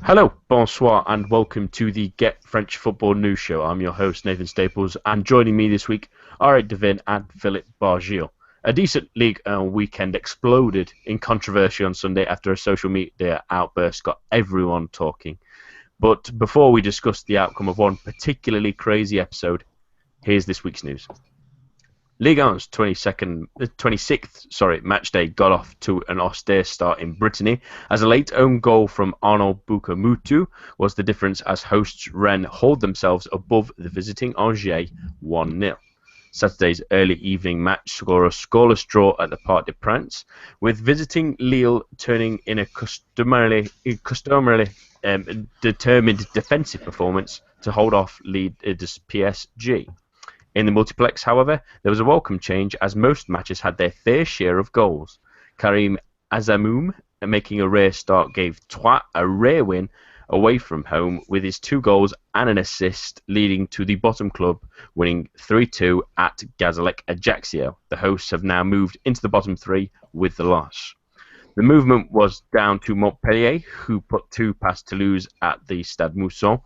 Hello, bonsoir, and welcome to the Get French Football News Show. I'm your host, Nathan Staples, and joining me this week are Eric Devin and Philip Bargil. A decent league weekend exploded in controversy on Sunday after a social media outburst got everyone talking. But before we discuss the outcome of one particularly crazy episode, here's this week's news. Ligue 1's 26th match day got off to an austere start in Brittany as a late own goal from Arnaud Bukamutu was the difference as hosts Rennes hauled themselves above the visiting Angers 1-0. Saturday's early evening match saw a scoreless draw at the Parc des Princes, with visiting Lille turning in a customarily determined defensive performance to hold off leaders PSG. In the multiplex, however, there was a welcome change as most matches had their fair share of goals. Karim Azamoum, making a rare start, gave Troyes a rare win away from home with his 2 goals and an assist, leading to the bottom club winning 3-2 at Gazélec Ajaccio. The hosts have now moved into the bottom 3 with the loss. The movement was down to Montpellier, who put 2 past Toulouse at the Stade Mousson,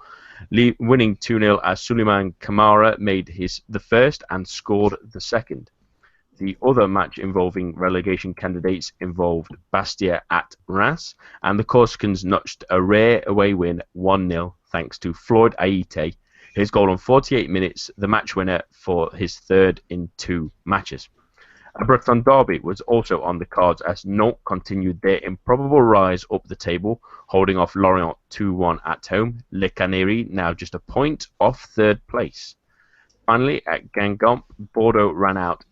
winning 2-0 as Souleymane Camara made the first and scored the second. The other match involving relegation candidates involved Bastia at Reims, and the Corsicans notched a rare away win 1-0 thanks to Floyd Aite, his goal on 48 minutes, the match winner for his third in 2 matches. A Breton derby was also on the cards as Nantes continued their improbable rise up the table, holding off Lorient 2-1 at home. Les Canaries now just a point off third place. Finally, at Guingamp, Bordeaux ran out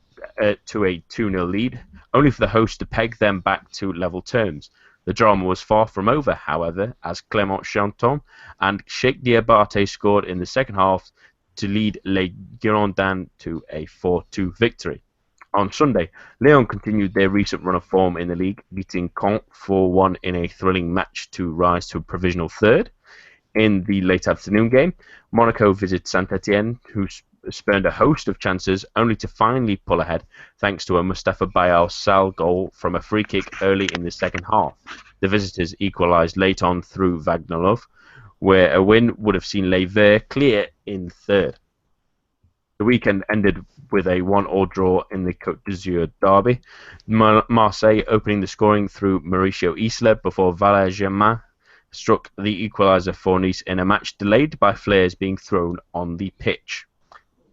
to a 2-0 lead, only for the host to peg them back to level terms. The drama was far from over, however, as Clément Chanton and Cheikh Diabaté scored in the second half to lead Les Girondins to a 4-2 victory. On Sunday, Lyon continued their recent run of form in the league, beating Caen 4-1 in a thrilling match to rise to a provisional third. In the late afternoon game, Monaco visited Saint-Etienne, who spurned a host of chances, only to finally pull ahead thanks to a Mustafa Bayal Sall goal from a free kick early in the second half. The visitors equalised late on through Vagnolov, where a win would have seen Les Verts clear in third. The weekend ended with a 1-1 draw in the Côte d'Azur derby, Marseille opening the scoring through Mauricio Isla before Saint-Germain struck the equaliser for Nice in a match delayed by flares being thrown on the pitch.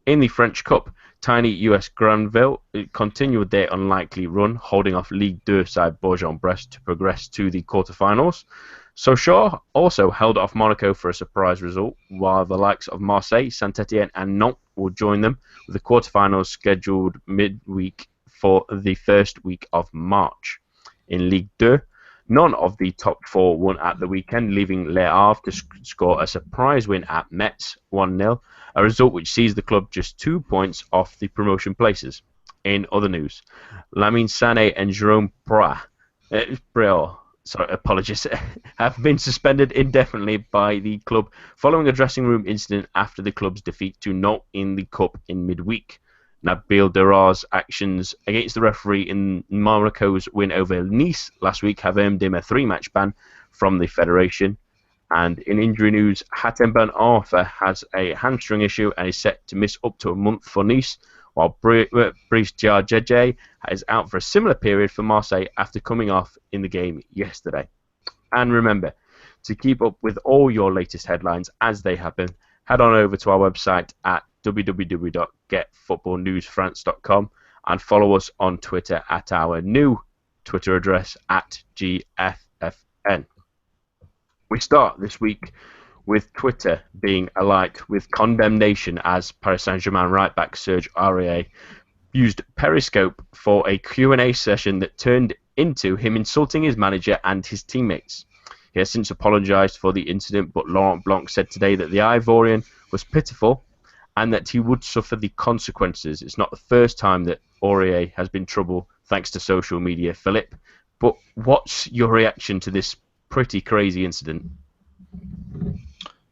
In the French Cup, tiny US Granville continued their unlikely run, holding off Ligue 2 side Bourg-en-Bresse to progress to the quarterfinals. Sochaux also held off Monaco for a surprise result, while the likes of Marseille, Saint-Etienne and Nantes will join them, with the quarterfinals scheduled midweek for the first week of March. In Ligue 2, none of the top 4 won at the weekend, leaving Le Havre to score a surprise win at Metz 1-0, a result which sees the club just 2 points off the promotion places. In other news, Lamine Sané and Jerome Briot have been suspended indefinitely by the club following a dressing room incident after the club's defeat to Nantes in the Cup in midweek. Nabil Deraz's actions against the referee in Monaco's win over Nice last week have earned him a 3-match ban from the federation. And in injury news, Hatem Ben Arfa has a hamstring issue and is set to miss up to a month for Nice, while Brice Diajeje is out for a similar period for Marseille after coming off in the game yesterday. And remember, to keep up with all your latest headlines as they happen, head on over to our website at www.getfootballnewsfrance.com and follow us on Twitter at our new Twitter address at GFFN. We start this week with Twitter being alight with condemnation as Paris Saint-Germain right-back Serge Aurier used Periscope for a Q&A session that turned into him insulting his manager and his teammates. He has since apologised for the incident, but Laurent Blanc said today that the Ivorian was pitiful and that he would suffer the consequences. It's not the first time that Aurier has been in trouble thanks to social media, Philip. But what's your reaction to this pretty crazy incident?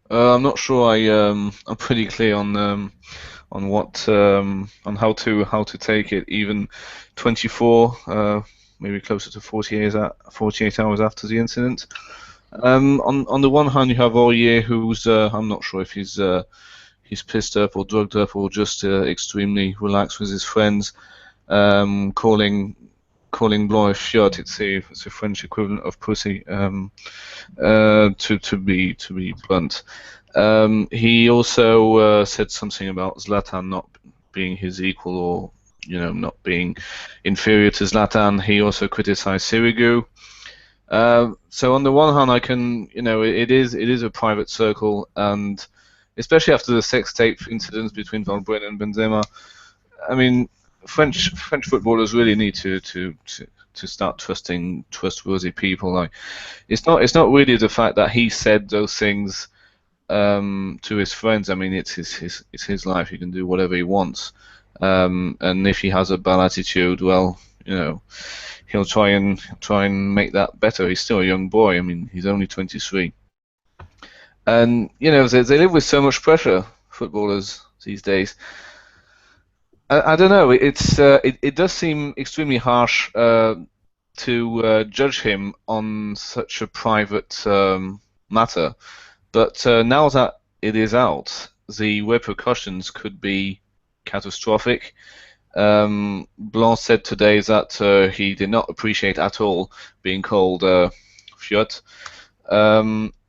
I'm not sure. I'm pretty clear on what on how to take it. Even 24, maybe closer to 48 hours after the incident, On the one hand, you have Aurier, who's I'm not sure if he's pissed up or drugged up or just extremely relaxed with his friends, calling Blanc a fiot. It's a French equivalent of pussy. To be blunt. He also said something about Zlatan not being his equal, or not being inferior to Zlatan. He also criticized Sirigu. So on the one hand, I can, it is a private circle, and especially after the sex tape incidents between Valbuena and Benzema, I mean, French footballers really need to start trusting trustworthy people. Like, it's not really the fact that he said those things to his friends. I mean, it's his life. He can do whatever he wants. And if he has a bad attitude, well, he'll try and make that better. He's still a young boy. I mean, he's only 23, and they live with so much pressure. Footballers these days. I don't know. It does seem extremely harsh to judge him on such a private matter. But now that it is out, the repercussions could be catastrophic. Blanc said today that he did not appreciate at all being called fiot.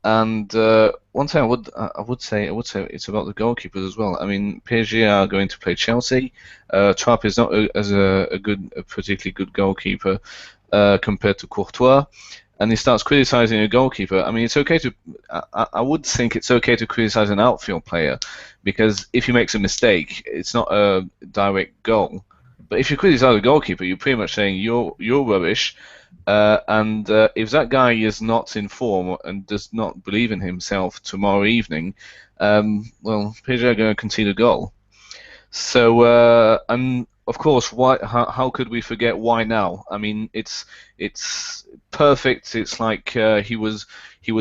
And one thing I would say it's about the goalkeepers as well. I mean, PSG are going to play Chelsea. Trapp is not a particularly good goalkeeper compared to Courtois, and he starts criticizing a goalkeeper. I mean, it's okay to. I would think it's okay to criticize an outfield player, because if he makes a mistake, it's not a direct goal. But if you criticize a goalkeeper, you're pretty much saying you're rubbish. And if that guy is not in form and does not believe in himself tomorrow evening, well, PSG are going to concede a goal. So, and of course, why? How could we forget why now? I mean, it's perfect. It's like he was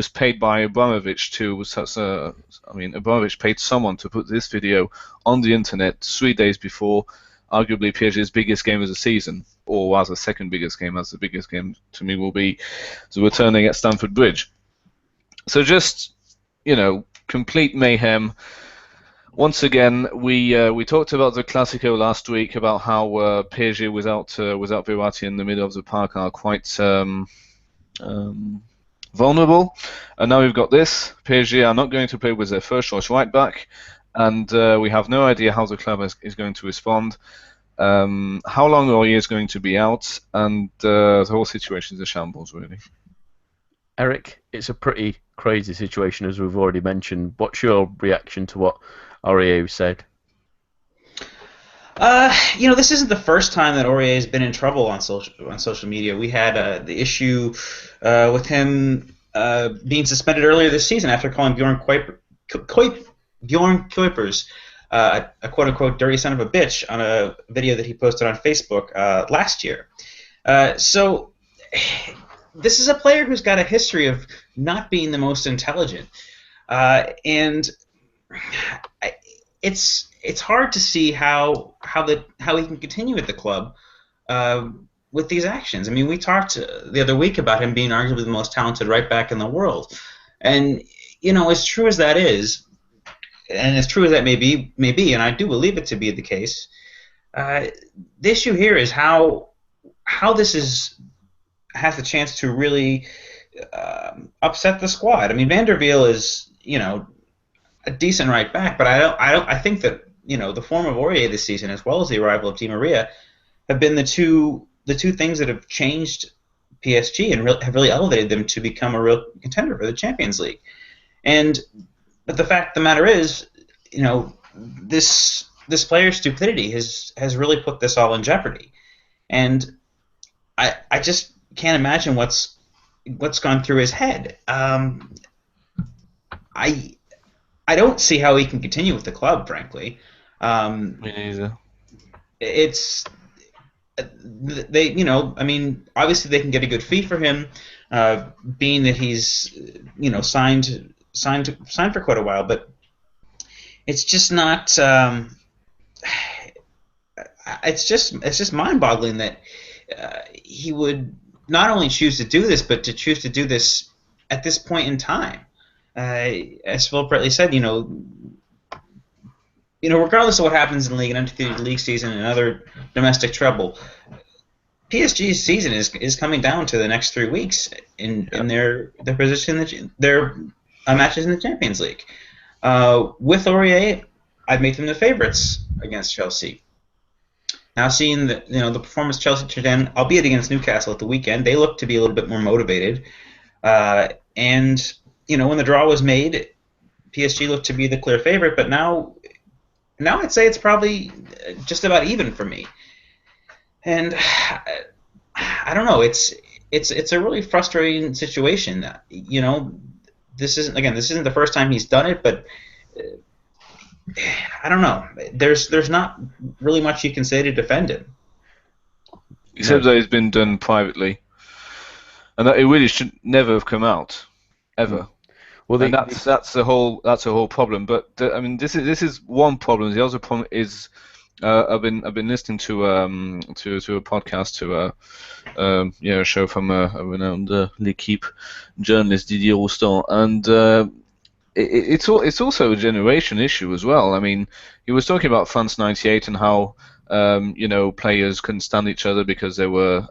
paid by Abramovich to such a. I mean, Abramovich paid someone to put this video on the internet 3 days before, arguably PSG's biggest game of the season, or as the second biggest game, as the biggest game to me will be the returning at Stamford Bridge. So just, complete mayhem. Once again, we talked about the Classico last week, about how PSG without Verratti in the middle of the park are quite vulnerable, and now we've got this. PSG are not going to play with their first choice right back, and we have no idea how the club is going to respond, how long Aurier is going to be out, and the whole situation is a shambles, really. Eric, it's a pretty crazy situation, as we've already mentioned. What's your reaction to what Aurier said? This isn't the first time that Aurier has been in trouble on social media. We had the issue with him being suspended earlier this season after calling Bjorn Kuipers a quote-unquote dirty son of a bitch on a video that he posted on Facebook last year. So this is a player who's got a history of not being the most intelligent, and it's hard to see how he can continue at the club with these actions. I mean, we talked the other week about him being arguably the most talented right back in the world, and as true as that is, and as true as that may be, and I do believe it to be the case, the issue here is how this has the chance to really upset the squad. I mean, Van der Veer is a decent right back, but I think that the form of Aurier this season, as well as the arrival of Di Maria, have been the two things that have changed PSG and have really elevated them to become a real contender for the Champions League. But the fact of the matter is, this player's stupidity has really put this all in jeopardy, and I just can't imagine what's gone through his head. I don't see how he can continue with the club, frankly. Me neither. It's I mean, obviously they can get a good fee for him, being that he's signed for quite a while, but it's just not. It's just mind-boggling that he would not only choose to do this, but to choose to do this at this point in time. As Phil rightly said, regardless of what happens in the league, an undefeated league season, and another domestic treble, PSG's season is coming down to the next 3 weeks in their position, their matches in the Champions League. With Aurier, I'd make them the favorites against Chelsea. Now, seeing the performance Chelsea turned in, albeit against Newcastle at the weekend, they look to be a little bit more motivated. And when the draw was made, PSG looked to be the clear favorite. But now I'd say it's probably just about even for me. And I don't know. It's a really frustrating situation. This isn't the first time he's done it, but I don't know. There's not really much you can say to defend him. Except that it's been done privately, and that it really should never have come out, ever. Well, and that's the whole problem. But this is one problem. The other problem is I've been listening to a podcast to a show from a renowned L'Équipe journalist, Didier Roustan, and it's also a generation issue as well. I mean, he was talking about France '98 and how players couldn't stand each other because there were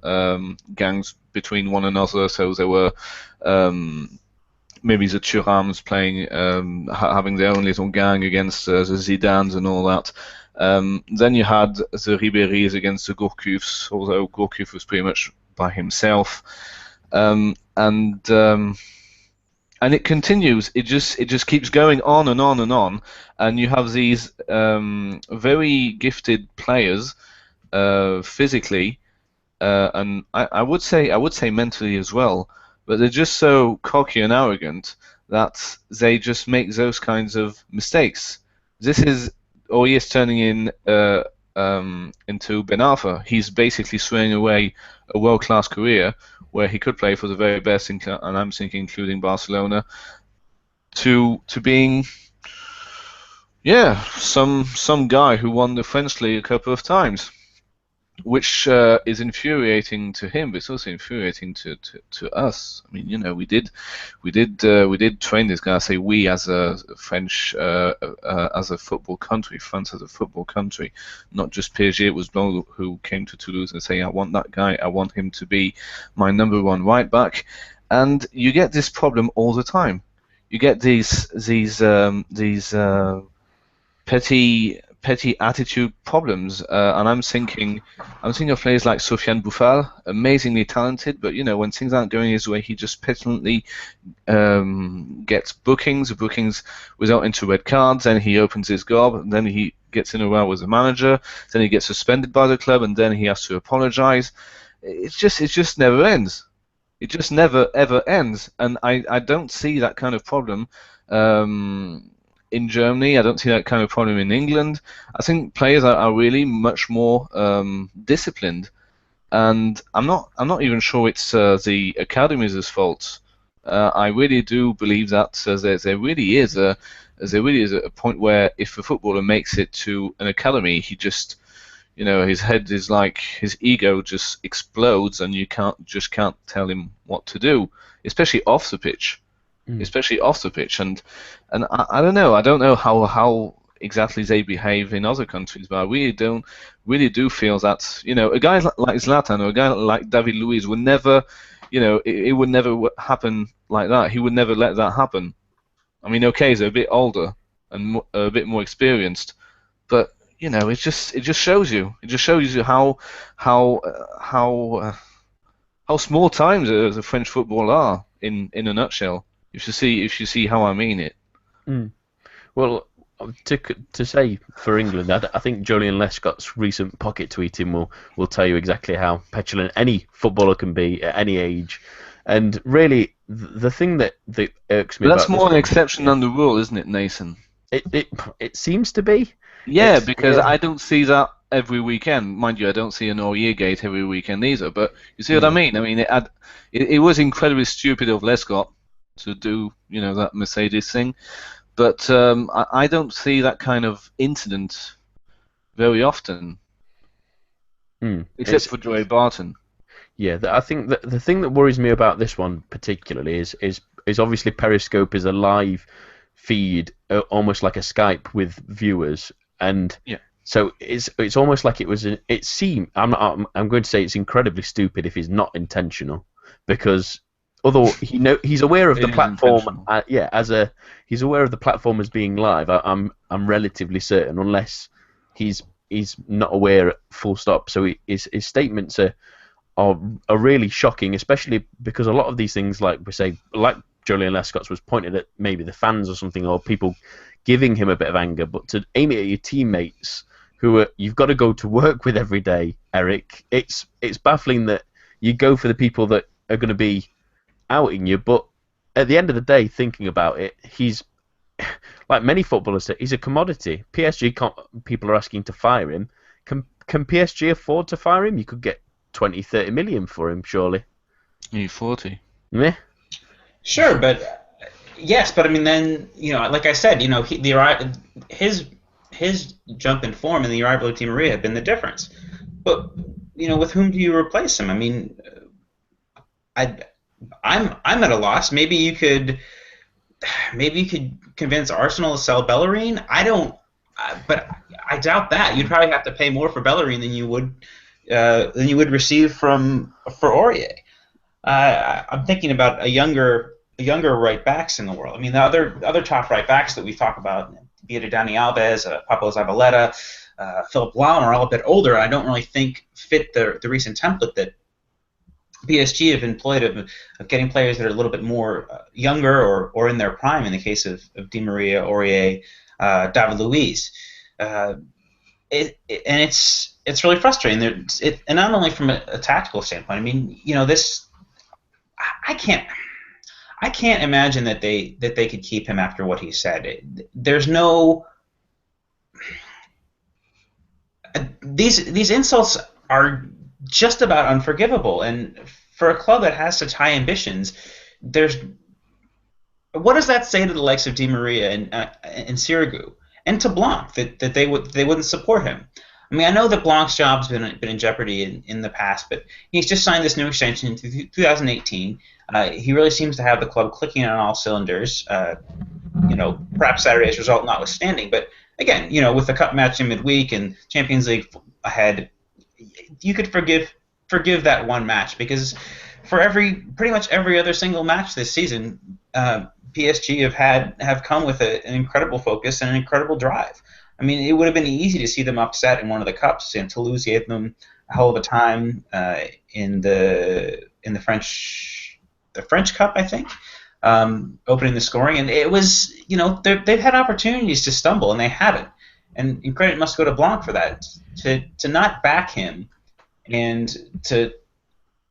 gangs between one another. So there were maybe the Thurams playing, having their own little gang against the Zidanes and all that. Then you had the Ribéry's against the Gourcuffs, although Gourcuff was pretty much by himself, and it continues. It just keeps going on and on and on, and you have these very gifted players, physically, and I would say mentally as well, but they're just so cocky and arrogant that they just make those kinds of mistakes. This is. Or he is turning into Ben Arfa. He's basically throwing away a world-class career where he could play for the very best, and I'm thinking including Barcelona, to being, some guy who won the French league a couple of times, which is infuriating to him, but it's also infuriating to us. I mean, we did train this guy. I say we as a French, as a football country, France as a football country, not just PSG. It was Blanc who came to Toulouse and saying, "I want that guy. I want him to be my number one right back." And you get this problem all the time. You get these petty attitude problems, and I'm thinking of players like Sofiane Boufal, amazingly talented, but when things aren't going his way, he just petulantly gets bookings result into red cards, then he opens his gob, and then he gets in a row with the manager, then he gets suspended by the club, and then he has to apologize. It just never ends. It just never ever ends, and I don't see that kind of problem in Germany. I don't see that kind of problem in England. I think players are really much more disciplined, and I'm not even sure it's the academy's fault. I really do believe that there really is a point where if a footballer makes it to an academy, he just his head is like his ego just explodes, and you can't tell him what to do, especially off the pitch. And I don't know how exactly they behave in other countries, but I really do feel that a guy like Zlatan or a guy like David Luiz would never, it would never happen like that. He would never let that happen. I mean, okay, they're a bit older and a bit more experienced, but it just shows you how small times the French football are in a nutshell. If you see how I mean it. Well, to say for England, I think Julian Lescott's recent pocket tweeting will tell you exactly how petulant any footballer can be at any age. And really, the thing that irks me. But that's more an exception than the rule, isn't it, Nathan? It seems to be. Yeah, because I don't see that every weekend. Mind you, I don't see an Aurier gate every weekend either. But you see what I mean? I mean, it was incredibly stupid of Lescott to do, that Mercedes thing, but I don't see that kind of incident very often, except for Joey Barton. Yeah, I think that the thing that worries me about this one particularly is is obviously Periscope is a live feed, almost like a Skype with viewers, and Yeah. so it's almost like it seemed. I'm going to say it's incredibly stupid if it's not intentional, because although he's aware of the It is platform, intentional. he's aware of the platform as being live. I'm relatively certain, unless he's not aware, full stop. So his statements are really shocking, especially because a lot of these things, like we say, like Julian Lescott's, was pointed at maybe the fans or something, or people giving him a bit of anger. But to aim it at your teammates, you've got to go to work with every day, Eric, it's baffling that you go for the people that are going to be outing you. But at the end of the day, thinking about it, he's like many footballers. He's a commodity. PSG people are asking to fire him. Can PSG afford to fire him? You could get 20, 30 million for him, surely. You 40. Meh. Sure, but yes, but I mean, then like I said, his jump in form and the arrival of Di Maria have been the difference. But with whom do you replace him? I mean, I'm at a loss. Maybe you could convince Arsenal to sell Bellerin. I don't, but I doubt that. You'd probably have to pay more for Bellerin than you would receive for Aurier. I'm thinking about a younger right backs in the world. I mean, the other top right backs that we talk about, be it Dani Alves, Pablo Zabaleta, Philip Lahm, are all a bit older. I don't really think fit the recent template that PSG have employed of getting players that are a little bit more younger or in their prime. In the case of Di Maria, Aurier, David Luiz, and it's really frustrating. And not only from a tactical standpoint. I mean, this. I can't imagine that they could keep him after what he said. There's no. These insults are just about unforgivable, and for a club that has such high ambitions, what does that say to the likes of Di Maria and Sirigu and to Blanc that they wouldn't support him? I mean, I know that Blanc's job's been in jeopardy in the past, but he's just signed this new extension in 2018. He really seems to have the club clicking on all cylinders. Perhaps Saturday's result notwithstanding, but again, with the cup match in midweek and Champions League ahead, you could forgive that one match, because for pretty much every other single match this season, PSG have come with an incredible focus and an incredible drive. I mean, it would have been easy to see them upset in one of the cups, and Toulouse gave them a hell of a time in the French Cup, I think, opening the scoring, and it was they've had opportunities to stumble and they haven't, and credit must go to Blanc for that, to not back him and to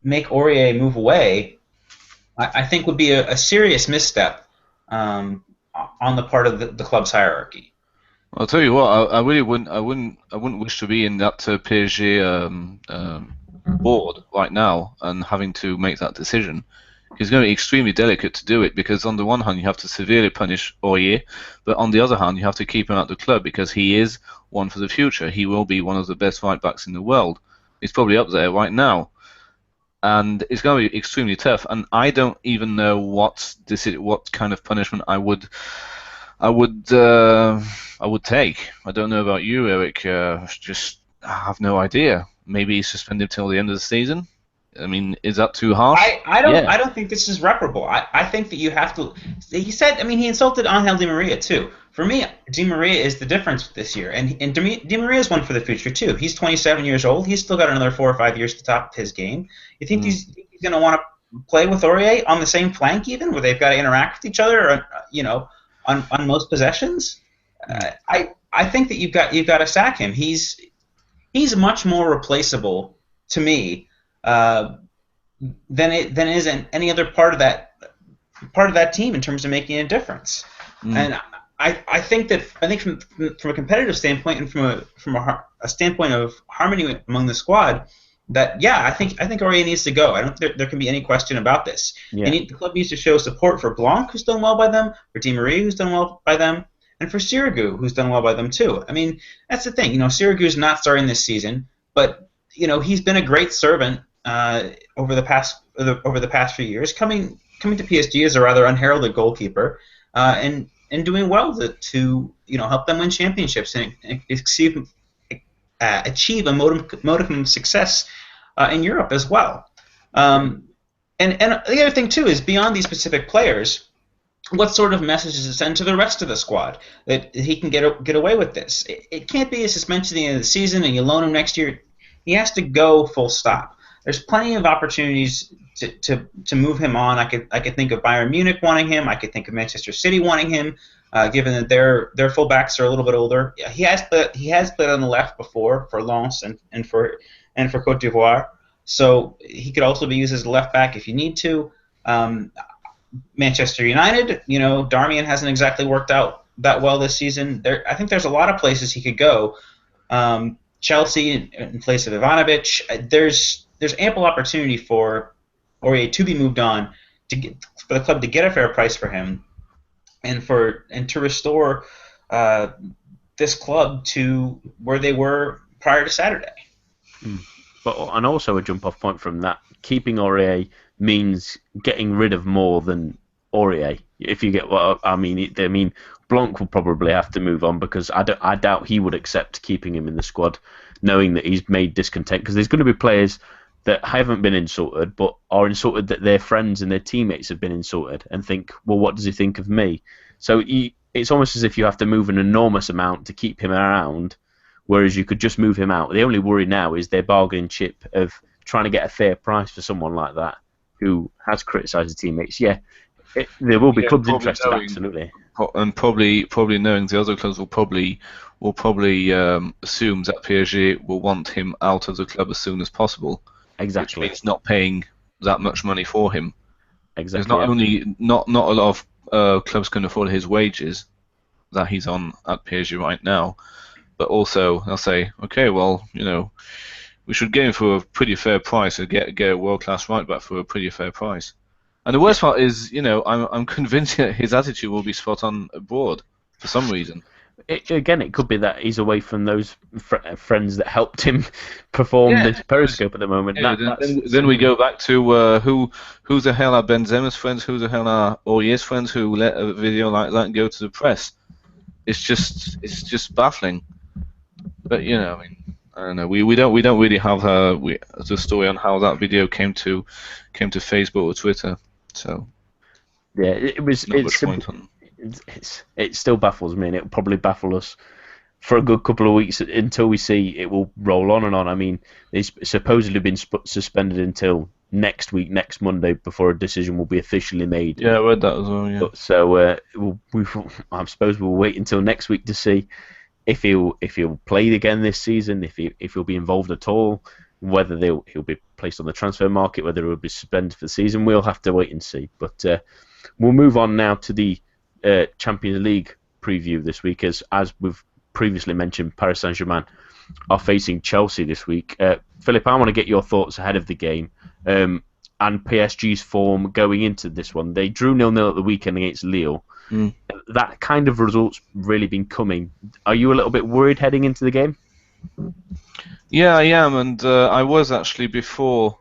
make Aurier move away. I think would be a serious misstep on the part of the club's hierarchy. I'll tell you what, I really wouldn't wish to be in that PSG board right now and having to make that decision. It's going to be extremely delicate to do it, because on the one hand you have to severely punish Aurier, but on the other hand you have to keep him at the club because he is one for the future. He will be one of the best right backs in the world. He's probably up there right now, and it's going to be extremely tough. And I don't even know what kind of punishment I would take. I don't know about you, Eric. I have no idea. Maybe suspend him till the end of the season. I mean, is that too harsh? I don't think this is reparable. I think that you have to. He said. I mean, he insulted Angel Di Maria too. For me, Di Maria is the difference this year, and Di Maria is one for the future too. He's 27 years old. He's still got another 4 or 5 years to top his game. You think he's going to want to play with Aurier on the same flank, even where they've got to interact with each other, on most possessions? I think that you've got to sack him. He's much more replaceable to me than is any other part of that team in terms of making a difference. And I think from a competitive standpoint and from a standpoint of harmony among the squad, that I think Aurier needs to go. I don't think there can be any question about this. Yeah. The club needs to show support for Blanc, who's done well by them, for Di Maria, who's done well by them, and for Sirigu, who's done well by them too. I mean, that's the thing. Sirigu's not starting this season, but he's been a great servant over the past few years, coming coming to PSG as a rather unheralded goalkeeper, and doing well to help them win championships and achieve a modicum of success in Europe as well. And the other thing too is beyond these specific players, what sort of message does it send to the rest of the squad that he can get away with this? It can't be a suspension at the end of the season and you loan him next year. He has to go full stop. There's plenty of opportunities to move him on. I could think of Bayern Munich wanting him. I could think of Manchester City wanting him, given that their fullbacks are a little bit older. He has played on the left before for Lens and for Côte d'Ivoire, so he could also be used as a left back if you need to. Manchester United, Darmian hasn't exactly worked out that well this season. I think there's a lot of places he could go. Chelsea in place of Ivanovic. There's ample opportunity for Aurier to be moved on, for the club to get a fair price for him, and to restore this club to where they were prior to Saturday. And also a jump-off point from that, keeping Aurier means getting rid of more than Aurier. If you get what I mean, Blanc will probably have to move on because I doubt he would accept keeping him in the squad, knowing that he's made discontent. Because there's going to be players that haven't been insulted, but are insulted that their friends and their teammates have been insulted, and think, well, what does he think of me? So it's almost as if you have to move an enormous amount to keep him around, whereas you could just move him out. The only worry now is their bargaining chip of trying to get a fair price for someone like that who has criticised his teammates. Yeah, there will be clubs interested, absolutely. And probably knowing the other clubs will probably assume that PSG will want him out of the club as soon as possible. Exactly. Which means not paying that much money for him. Exactly. There's not a lot of clubs can afford his wages that he's on at PSG right now, but also they'll say, okay, well, we should get him for a pretty fair price and get a world-class right back for a pretty fair price. And the worst part is, I'm convinced that his attitude will be spot on abroad for some reason. It could be that he's away from those friends that helped him perform this Periscope at the moment. Yeah, then we go back to who the hell are Benzema's friends, who the hell are Aurier's friends who let a video like that go to the press. It's just baffling. But I don't know. We don't really have the story on how that video came to Facebook or Twitter. So yeah, it still baffles me, and it'll probably baffle us for a good couple of weeks until we see it will roll on and on. I mean, it's supposedly been suspended until next week, next Monday, before a decision will be officially made. Yeah, I read that as well. Yeah. So I suppose we'll wait until next week to see if he'll play again this season, if he'll be involved at all, whether he'll be placed on the transfer market, whether he'll be suspended for the season. We'll have to wait and see. But we'll move on now to the Champions League preview this week, as we've previously mentioned. Paris Saint-Germain are facing Chelsea this week. Philip, I want to get your thoughts ahead of the game and PSG's form going into this one. They drew 0-0 at the weekend against Lille. That kind of result's really been coming. Are you a little bit worried heading into the game? Yeah, I am, and I was actually before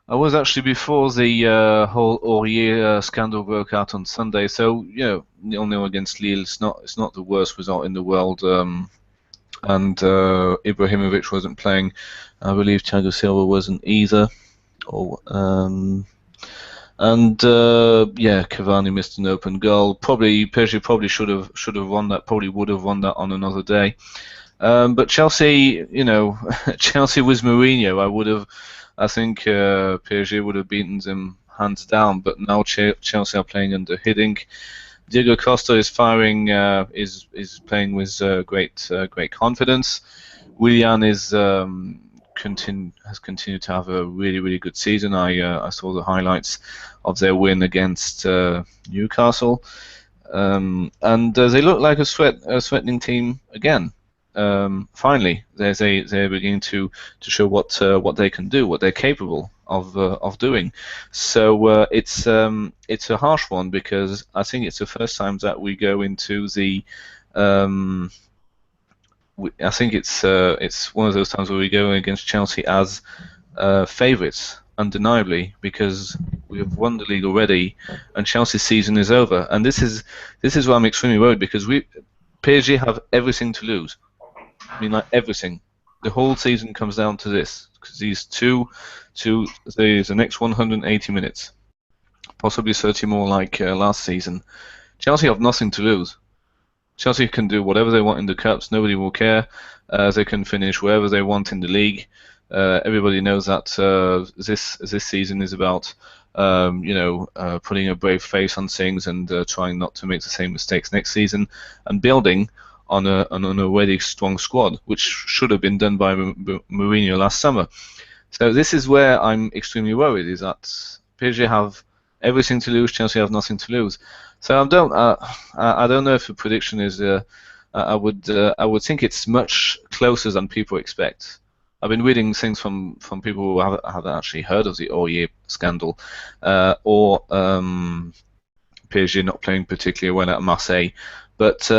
the whole Aurier scandal broke out on Sunday. So 0-0 against Lille. It's not the worst result in the world. And Ibrahimovic wasn't playing. I believe Thiago Silva wasn't either. Cavani missed an open goal. PSG should have won that. Probably would have won that on another day. But Chelsea, Chelsea with Mourinho, I think PSG would have beaten them hands down. But now Chelsea are playing under Hiddink. Diego Costa is firing, is playing with great confidence. Willian has continued to have a really good season. I saw the highlights of their win against Newcastle, and they look like a threatening team again. Finally, they're beginning to show what they can do, what they're capable of doing. So it's a harsh one, because I think it's the first time that we go into the. I think it's one of those times where we go against Chelsea as favourites undeniably, because we have won the league already, and Chelsea's season is over. And this is why I'm extremely worried, because PSG have everything to lose. I mean, like everything. The whole season comes down to this, because these the next 180 minutes, possibly 30 more like last season. Chelsea have nothing to lose. Chelsea can do whatever they want in the cups. Nobody will care. They can finish wherever they want in the league. Everybody knows that this season is about putting a brave face on things and trying not to make the same mistakes next season, and building on an already strong squad, which should have been done by Mourinho last summer. So this is where I'm extremely worried, is that PSG have everything to lose, Chelsea have nothing to lose. So I don't know if the prediction is. I would think it's much closer than people expect. I've been reading things from people who haven't actually heard of the Aurier scandal, or PSG not playing particularly well at Marseille, but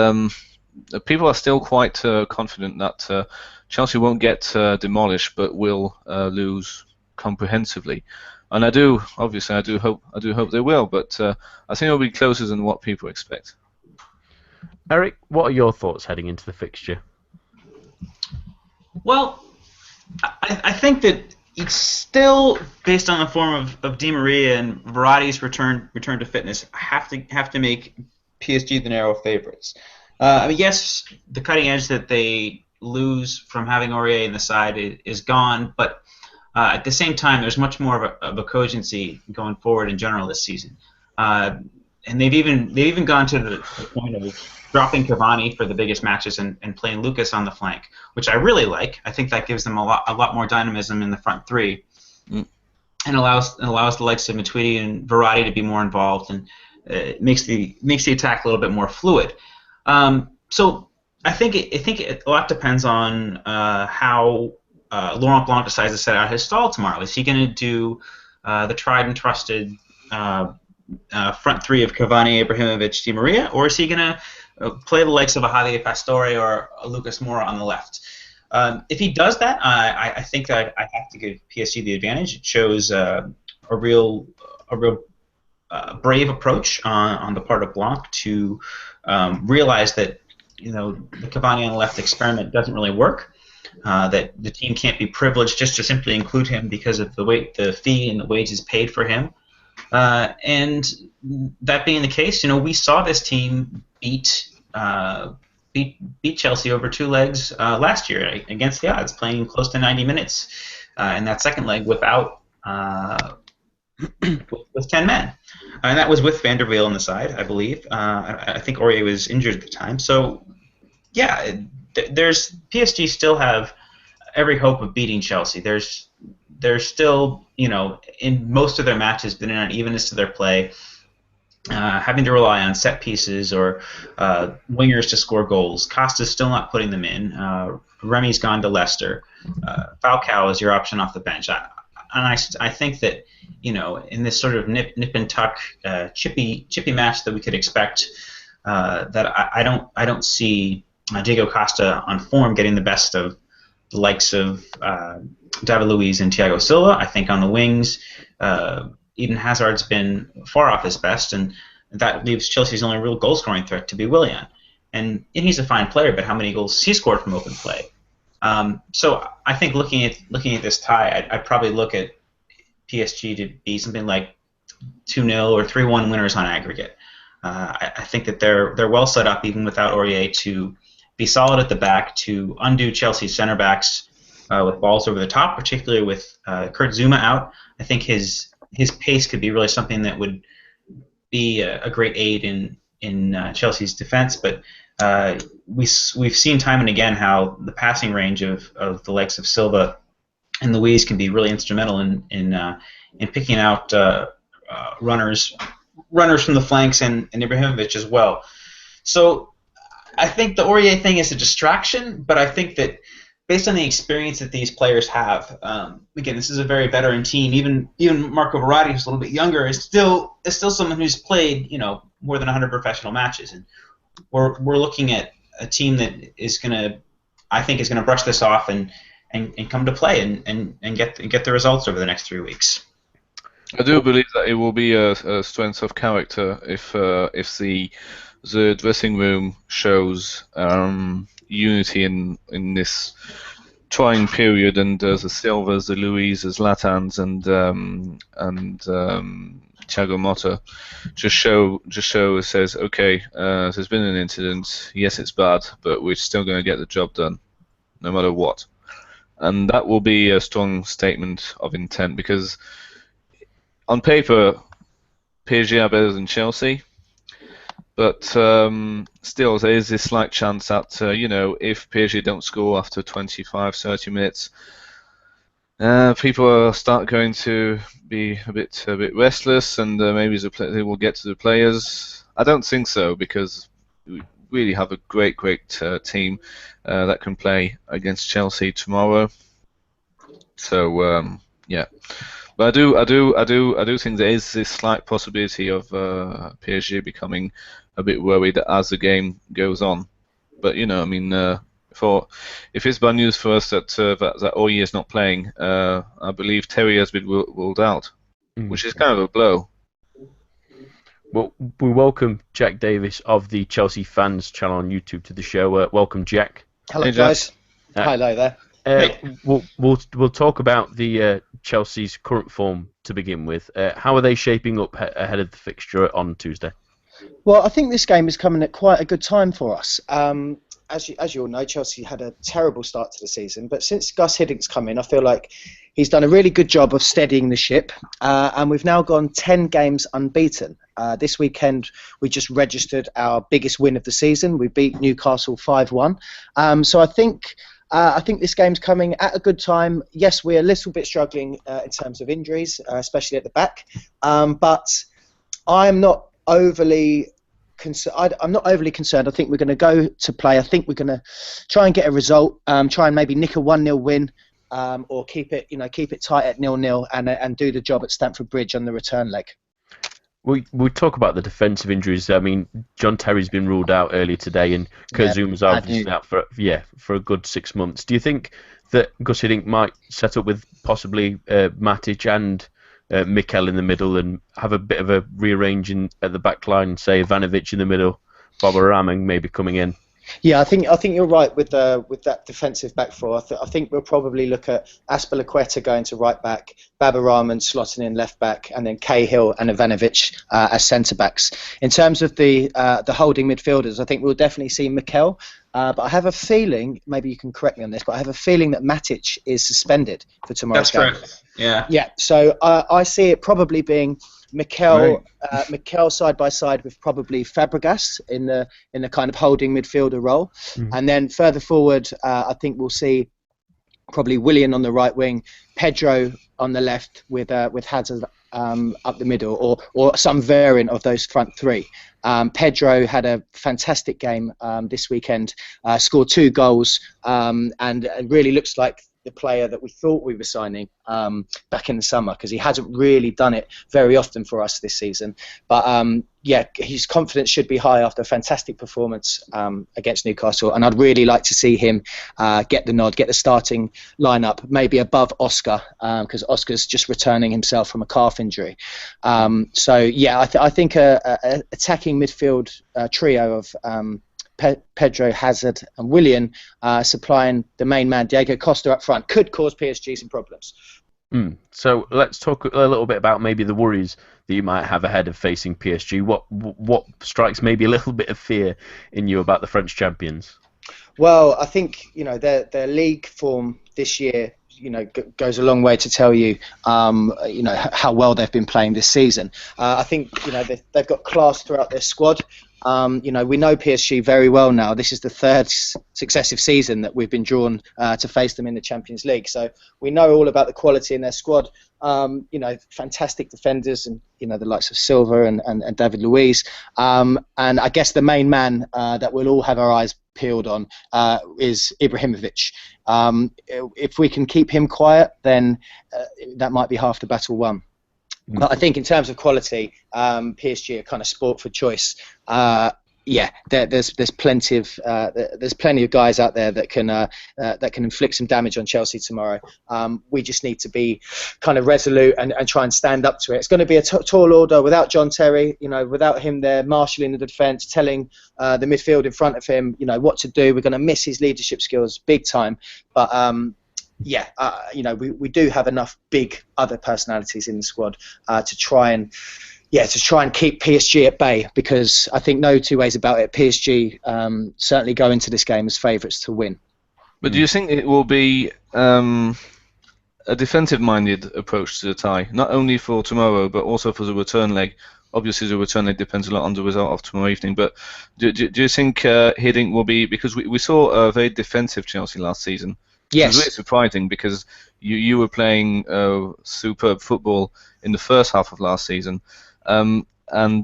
people are still quite confident that Chelsea won't get demolished, but will lose comprehensively. And I do hope they will, but I think it'll be closer than what people expect. Eric, what are your thoughts heading into the fixture? Well, I think that it's still based on the form of Di Maria and Verratti's return to fitness. Have to make PSG the narrow favorites. I mean, yes, the cutting edge that they lose from having Aurier in the side is gone, but at the same time, there's much more of a cogency going forward in general this season, and they've even gone to the point of dropping Cavani for the biggest matches and playing Lucas on the flank, which I really like. I think that gives them a lot more dynamism in the front three, and allows the likes of Matuidi and Verratti to be more involved, and makes the attack a little bit more fluid. So I think a lot depends on how Laurent Blanc decides to set out his stall tomorrow. Is he going to do the tried and trusted front three of Cavani, Ibrahimovic, Di Maria, or is he going to play the likes of a Javier Pastore or a Lucas Moura on the left? If he does that, I think that I have to give PSG the advantage. It shows a real brave approach on the part of Blanc to realize that the Cavani on the left experiment doesn't really work. That the team can't be privileged just to simply include him because of the fee and the wages paid for him. And that being the case, we saw this team beat Chelsea over two legs last year against the odds, playing close to 90 minutes in that second leg without with 10 men, and that was with Van der Weyl on the side, I believe. I think Aurier was injured at the time, so yeah, there's PSG still have every hope of beating Chelsea. There's still, in most of their matches, been an unevenness to their play, having to rely on set pieces or wingers to score goals. Costa's still not putting them in. Remy's gone to Leicester. Falcao is your option off the bench. I think that, in this sort of nip and tuck, chippy match that we could expect, that I don't see Diego Costa on form getting the best of the likes of David Luiz and Thiago Silva. I think on the wings, Eden Hazard's been far off his best, and that leaves Chelsea's only real goal-scoring threat to be Willian. And he's a fine player, but how many goals has he scored from open play? So I think looking at this tie, I'd probably look at PSG to be something like 2-0 or 3-1 winners on aggregate. I think that they're well set up, even without Aurier, to be solid at the back, to undo Chelsea's center backs with balls over the top, particularly with Kurt Zouma out. I think his pace could be really something that would be a great aid in Chelsea's defense. But we've seen time and again how the passing range of the likes of Silva and Luiz can be really instrumental in picking out runners from the flanks and Ibrahimovic as well. So I think the Aurier thing is a distraction, but I think that based on the experience that these players have, again, this is a very veteran team. Even Marco Verratti, who's a little bit younger, is still someone who's played more than 100 professional matches, and we're looking at a team that is going to brush this off and and come to play and get the results over the next 3 weeks. I do believe that it will be a strength of character if the dressing room shows unity in this trying period, and the Silvas, the Luis, the Zlatans, and Thiago Motta just show it says, okay, there's been an incident. Yes, it's bad, but we're still going to get the job done, no matter what. And that will be a strong statement of intent, because on paper, PSG are better than Chelsea, but still there is this slight chance that if PSG don't score after 25, 30 minutes, people will start going to be a bit restless, and maybe they will get to the players. I don't think so, because we really have a great team that can play against Chelsea tomorrow. So yeah, but I do think there is this slight possibility of PSG becoming a bit worried as the game goes on. But I mean, if it's bad news for us that Oye is not playing, I believe Terry has been ruled out, which is kind of a blow. Well, we welcome Jack Davis of the Chelsea Fans channel on YouTube to the show. Welcome, Jack. Hello, Hey, Jack. guys. Hello there. We'll talk about the Chelsea's current form to begin with. How are they shaping up ahead of the fixture on Tuesday? Well, I think this game is coming at quite a good time for us. As you all know, Chelsea had a terrible start to the season, but since Gus Hiddink's come in, I feel like he's done a really good job of steadying the ship, and we've now gone 10 games unbeaten. This weekend, we just registered our biggest win of the season. We beat Newcastle 5-1. So I think this game's coming at a good time. Yes, we're a little bit struggling in terms of injuries, especially at the back, but I'm not overly concerned. I think we're going to go to play. I think we're going to try and get a result. Try and maybe nick a 1-0 win, or keep it tight at 0-0, and do the job at Stamford Bridge on the return leg. We talk about the defensive injuries. I mean, John Terry's been ruled out earlier today, and Kurt Zouma's obviously out for a good 6 months. Do you think that Gus Hiddink might set up with possibly Matic and Mikel in the middle, and have a bit of a rearranging at the back line, say Ivanovic in the middle, Baba Ramon maybe coming in? Yeah, I think you're right with that defensive back four. I think we'll probably look at Azpilicueta going to right back, Baba Rahman slotting in left back, and then Cahill and Ivanovic as centre backs. In terms of the holding midfielders, I think we'll definitely see Mikel. But I have a feeling, maybe you can correct me on this, but I have a feeling that Matic is suspended for tomorrow's game. That's correct. Yeah. Yeah. So I see it probably being Mikel side by side with probably Fabregas in the kind of holding midfielder role, and then further forward, I think we'll see probably Willian on the right wing, Pedro on the left with Hazard up the middle, or some variant of those front three. Pedro had a fantastic game this weekend, scored 2 goals, and it really looks like the player that we thought we were signing back in the summer, because he hasn't really done it very often for us this season. But yeah, his confidence should be high after a fantastic performance against Newcastle, and I'd really like to see him get the nod, get the starting lineup, maybe above Oscar, because Oscar's just returning himself from a calf injury. So yeah, I think a attacking midfield trio of Pedro, Hazard and Willian supplying the main man Diego Costa up front could cause PSG some problems. So let's talk a little bit about maybe the worries that you might have ahead of facing PSG. What strikes maybe a little bit of fear in you about the French champions? Well, I think their league form this year goes a long way to tell you how well they've been playing this season. I think they've got class throughout their squad. We know PSG very well now. This is the 3rd successive season that we've been drawn to face them in the Champions League. So we know all about the quality in their squad. Fantastic defenders, and the likes of Silva and David Luiz. And I guess the main man that we'll all have our eyes peeled on is Ibrahimovic. If we can keep him quiet, then that might be half the battle won. But I think in terms of quality, PSG are kind of sport for choice. yeah, there's plenty of guys out there that can inflict some damage on Chelsea tomorrow. We just need to be kind of resolute and try and stand up to it. It's going to be a tall order without John Terry, without him there marshalling the defence, telling the midfield in front of him, what to do. We're going to miss his leadership skills big time. But we do have enough big other personalities in the squad to try and keep PSG at bay, because I think no two ways about it, PSG certainly go into this game as favourites to win. But do you think it will be a defensive-minded approach to the tie, not only for tomorrow, but also for the return leg? Obviously, the return leg depends a lot on the result of tomorrow evening, but do you think Hiddink will be, because we saw a very defensive Chelsea last season. Yes. It was really surprising, because you were playing superb football in the first half of last season. And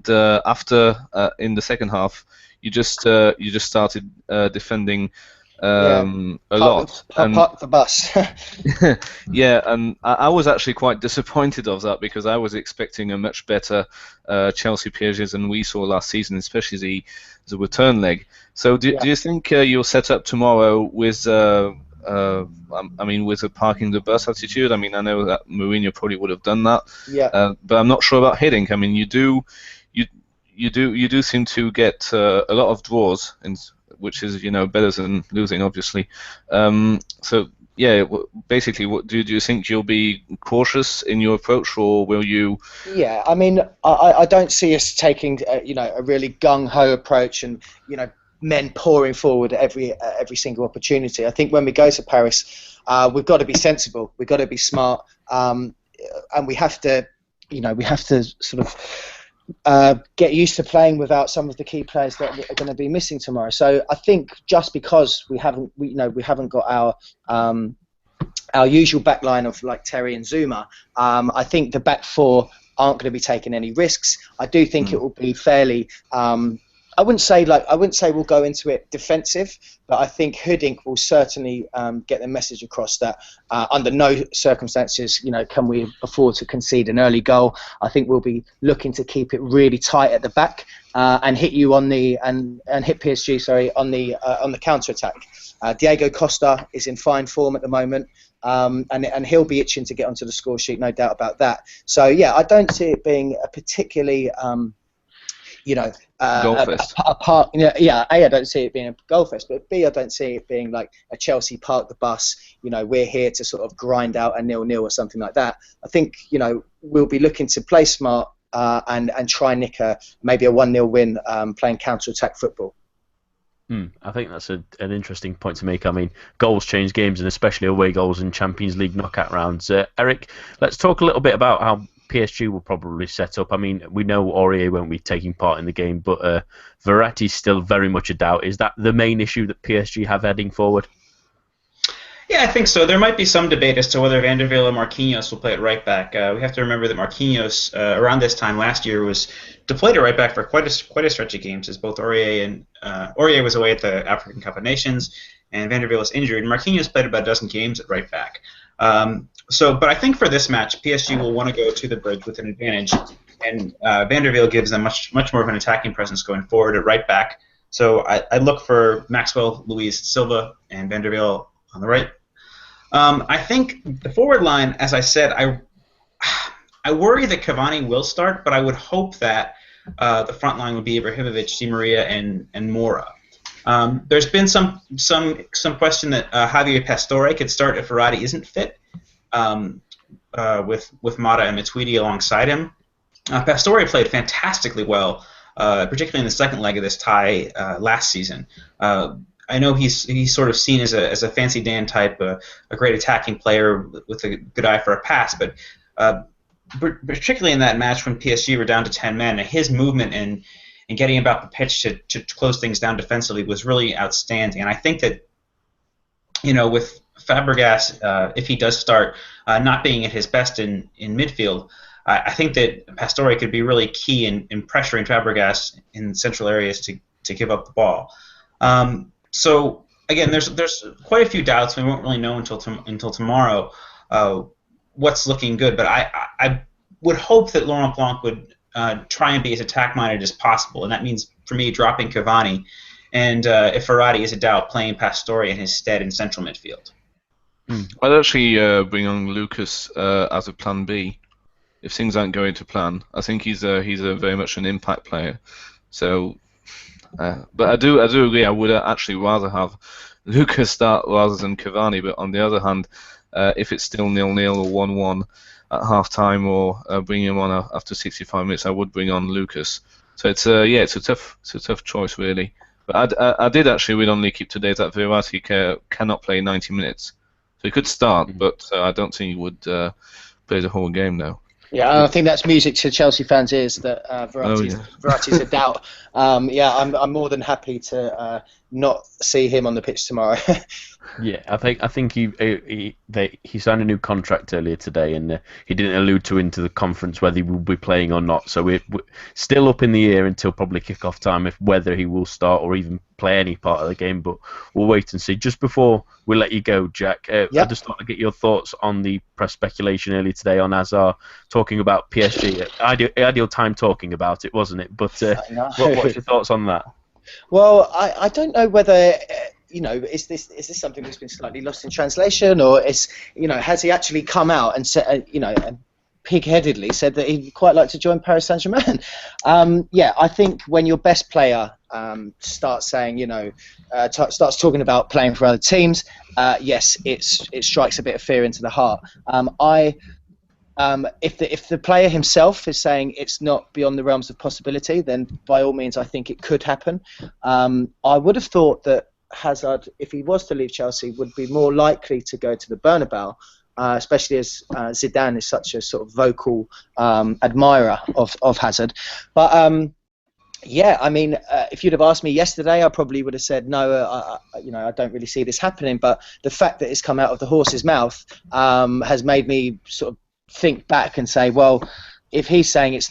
after in the second half, you just started defending a lot. Park the bus. Yeah, and I was actually quite disappointed of that, because I was expecting a much better Chelsea PSG than we saw last season, especially the return leg. So do you think you'll set up tomorrow with with a parking the bus attitude? I mean, I know that Mourinho probably would have done that. Yeah. But I'm not sure about Hiddink. I mean, you do seem to get a lot of draws, which is better than losing, obviously. So yeah, basically, what do you think? You'll be cautious in your approach, or will you? Yeah, I mean, I don't see us taking a really gung ho approach and men pouring forward at every single opportunity. I think when we go to Paris, we've got to be sensible, we've got to be smart, and we have to sort of get used to playing without some of the key players that are going to be missing tomorrow. So I think just because we haven't got our usual back line of like Terry and Zuma, I think the back four aren't going to be taking any risks. I do think it will be fairly. I wouldn't say we'll go into it defensive, but I think Hiddink will certainly get the message across that under no circumstances, can we afford to concede an early goal. I think we'll be looking to keep it really tight at the back and hit you on the and hit PSG on the counter attack. Diego Costa is in fine form at the moment, and he'll be itching to get onto the score sheet, no doubt about that. So yeah, I don't see it being a particularly goal fest. I don't see it being a goal fest, but B, I don't see it being like a Chelsea park the bus. We're here to sort of grind out a 0-0 or something like that. I think we'll be looking to play smart and try and nick maybe a 1-0 win, playing counter-attack football. I think that's an interesting point to make. I mean, goals change games, and especially away goals in Champions League knockout rounds. Eric, let's talk a little bit about how PSG will probably set up. I mean, we know Aurier won't be taking part in the game, but Verratti's still very much a doubt. Is that the main issue that PSG have heading forward? Yeah, I think so. There might be some debate as to whether Vanderveer or Marquinhos will play at right back. We have to remember that Marquinhos, around this time last year, was deployed at right back for quite a stretch of games, as both Aurier was away at the African Cup of Nations, and Vanderveer was injured. Marquinhos played about a dozen games at right back. But I think for this match, PSG will want to go to the bridge with an advantage, and Vanderveer gives them much more of an attacking presence going forward at right back. So I look for Maxwell, Luis Silva, and Vanderveer on the right. I think the forward line, as I said, I worry that Cavani will start, but I would hope that the front line would be Ibrahimovic, Di Maria, and Mora. There's been some question that Javier Pastore could start if Verratti isn't fit, with Mata and Matuidi alongside him. Pastore played fantastically well, particularly in the second leg of this tie last season. I know he's sort of seen as a fancy Dan type, a great attacking player with a good eye for a pass, but particularly in that match when PSG were down to 10 men, his movement and getting about the pitch to close things down defensively was really outstanding. And I think that, with Fabregas, if he does start, not being at his best in midfield, I think that Pastore could be really key in pressuring Fabregas in central areas to give up the ball. So again, there's quite a few doubts. We won't really know until tomorrow what's looking good. But I would hope that Laurent Blanc would try and be as attack-minded as possible, and that means for me dropping Cavani, and if Verratti is a doubt, playing Pastore in his stead in central midfield. I'd actually bring on Lucas as a plan B if things aren't going to plan. I think he's a very much an impact player. So, but I do agree. I would actually rather have Lucas start rather than Cavani. But on the other hand, if it's still 0-0 or 1-1 at half time, or bring him on after 65 minutes, I would bring on Lucas. So it's a tough choice really. But I did actually read on League today that Verratti cannot play 90 minutes. So he could start, but I don't think he would play the whole game now. Yeah, I think that's music to Chelsea fans' ears that Verratti's a doubt. I'm more than happy to not see him on the pitch tomorrow. Yeah, I think he signed a new contract earlier today, and he didn't allude to into the conference whether he will be playing or not. So we're still up in the air until probably kick-off time if whether he will start or even play any part of the game. But we'll wait and see. Just before we let you go, Jack, I just thought I'd get your thoughts on the press speculation earlier today on Hazard talking about PSG. Ideal time talking about it, wasn't it? But what's your thoughts on that? Well, I don't know whether is this something that's been slightly lost in translation, or has he actually come out and said and pig-headedly said that he'd quite like to join Paris Saint-Germain? I think when your best player starts saying starts talking about playing for other teams, yes, it strikes a bit of fear into the heart. If the player himself is saying it's not beyond the realms of possibility, then by all means I think it could happen. I would have thought that Hazard, if he was to leave Chelsea, would be more likely to go to the Bernabeu, especially as Zidane is such a sort of vocal admirer of Hazard. But if you'd have asked me yesterday, I probably would have said no. I don't really see this happening. But the fact that it's come out of the horse's mouth has made me sort of think back and say, well, if he's saying it's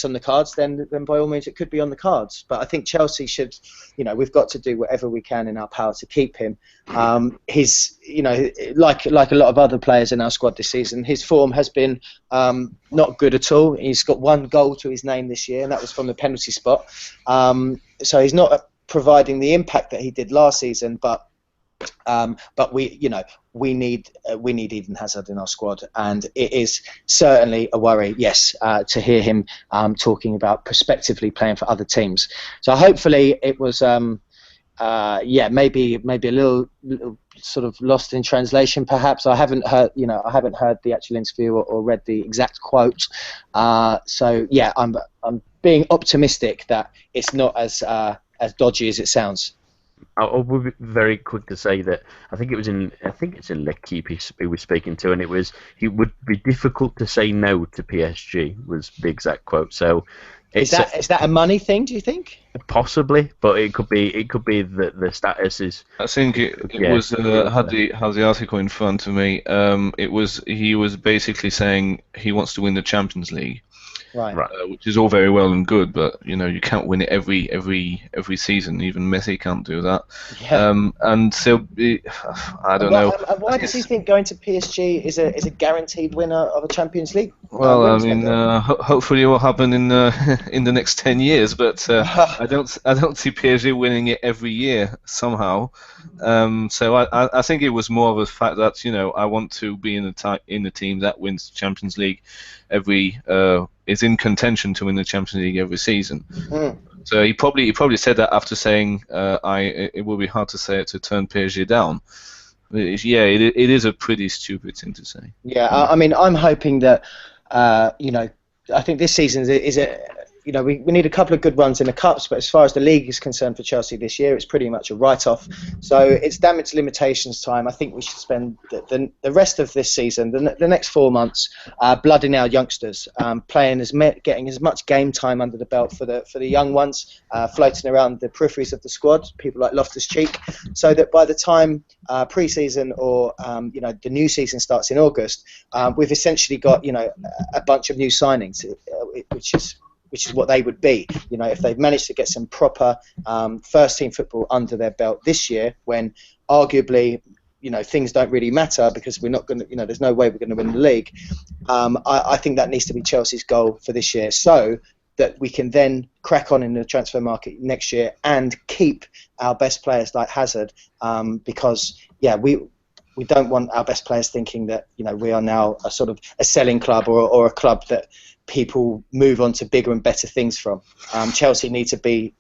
on the cards, then by all means it could be on the cards. But I think Chelsea should, we've got to do whatever we can in our power to keep him. His, like a lot of other players in our squad this season, his form has been not good at all. He's got one goal to his name this year, and that was from the penalty spot. So he's not providing the impact that he did last season, but we need Eden Hazard in our squad, and it is certainly a worry, yes, to hear him talking about prospectively playing for other teams. So hopefully it was maybe a little sort of lost in translation, perhaps. I haven't heard the actual interview or read the exact quote. I'm being optimistic that it's not as dodgy as it sounds. I will be very quick to say that I think it's in L'Equipe he was speaking to, and it would be difficult to say no to PSG was the exact quote. So is that a money thing? Do you think? Possibly, but it could be that the status is. I think it was had the article in front of me. He was basically saying he wants to win the Champions League. Right. Which is all very well and good, but you can't win it every season. Even Messi can't do that. Yeah. And so I don't know. Why does he think going to PSG is a guaranteed winner of a Champions League? Well, hopefully it will happen in the next 10 years, but I don't see PSG winning it every year somehow. So I think it was more of a fact that I want to be in the team that wins the Champions League is in contention to win the Champions League every season. So he probably said that after saying it will be hard to turn PSG down. It is a pretty stupid thing to say. Yeah, I mean, I'm hoping that I think this season we need a couple of good runs in the cups, but as far as the league is concerned for Chelsea this year, it's pretty much a write-off. So it's damage limitations time. I think we should spend the rest of this season, the next 4 months, blooding our youngsters, getting as much game time under the belt for the young ones, floating around the peripheries of the squad, people like Loftus-Cheek, so that by the time pre-season or the new season starts in August, we've essentially got a bunch of new signings, which is what they would be, if they've managed to get some proper first-team football under their belt this year, when arguably, things don't really matter because we're not going to, there's no way we're going to win the league. I think that needs to be Chelsea's goal for this year, so that we can then crack on in the transfer market next year and keep our best players like Hazard, because we don't want our best players thinking that we are now a sort of a selling club or a club that people move on to bigger and better things from. Chelsea need to be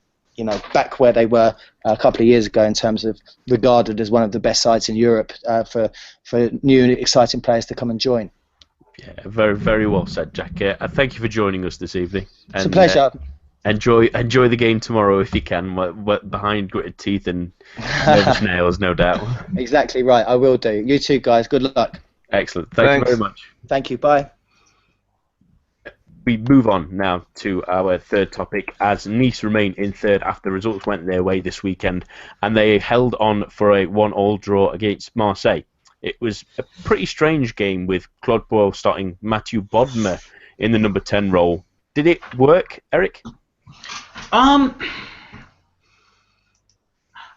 back where they were a couple of years ago in terms of regarded as one of the best sides in Europe for new and exciting players to come and join. Yeah, very, very well said, Jack. Thank you for joining us this evening. It's a pleasure. Enjoy the game tomorrow if you can, behind gritted teeth and nervous nails, no doubt. Exactly right, I will do. You too, guys. Good luck. Excellent. Thank you very much. Thank you. Bye. We move on now to our third topic, as Nice remain in third after the results went their way this weekend, and they held on for a 1-1 draw against Marseille. It was a pretty strange game with Claude Puel starting Mathieu Bodmer in the number 10 role. Did it work, Eric? I'd